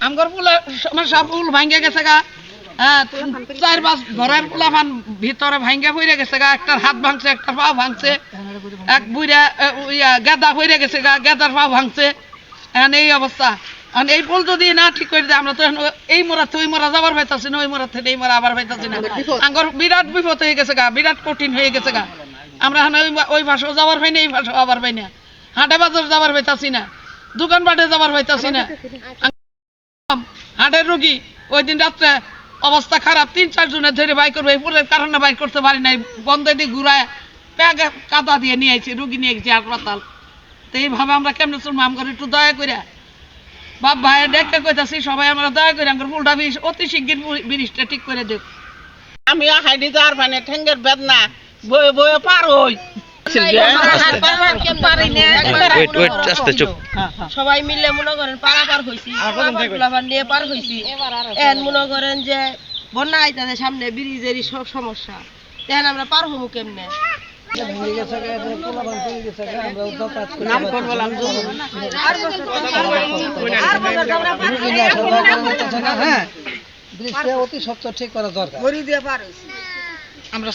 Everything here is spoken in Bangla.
আমগর পুলা সমস্যা পুল ভাঙ্গে গেছে গা। হ্যাঁ 4-5 ঘরের পোলাপান ভিতরে ভাঙ্গে পড়ে গেছে গা, একটা হাত ভাঙছে, একটা পা ভাঙছে, এক বুইরা গেদা পড়ে গেছে গা, গেদার পা ভাঙছে। এখন এই অবস্থা। এখন এই পুল যদি না ঠিক করে দেয় আমরা তো এই মোড়া থেকে ওই মোড়া যাবার পাইতাছি না, ওই মোড়া থেকে এই মোড়া আবার পাইতাছি না। আঙ্গর বিরাট বিপদ হয়ে গেছে গা, বিরাট কঠিন হয়ে গেছে গা। আমরা এখন ওই ভাষাও যাবার পাই না, এই ভাষাও আবার পাই না, হাটে বাজার যাবার পাইতাছি না, দোকান পাটে যাবার পাইতাছি না। হাটের রোগী ওই দিন রাত্রে অবস্থা খারাপ, 3-4 জনের ধরে বাই করবো, এই পুলের কারণে বাই করতে পারি নাই, বন্ধ দিয়ে ঘুরায় প্যাগে কাদা দিয়ে নিয়ে আইছি, রুগী নিয়ে গেছি হাসপাতাল। তো এইভাবে আমরা কেমনে চলবো? আমার একটু দয়া করে বাপ ভাই দেখে কইতাছি সবাই আমরা দয়া করে আমার পুলটা অতি শিগগির ব্রিজটা ঠিক করে দেব। আমি হাইডি যাওয়ার মানে ঠেঙ্গের বেদনা বয়ে বয়ে পার হই, সবাই মিলে মনে করেন পারাপার হয়েছি, নিয়ে পার হয়েছি। এখন মনে করেন যে বন্যা আইতাদের সামনে ব্রিজেরই সব সমস্যা, এখন আমরা পার হবো কেমনে? অতি সত্তর ঠিক করা দরকার। আমরা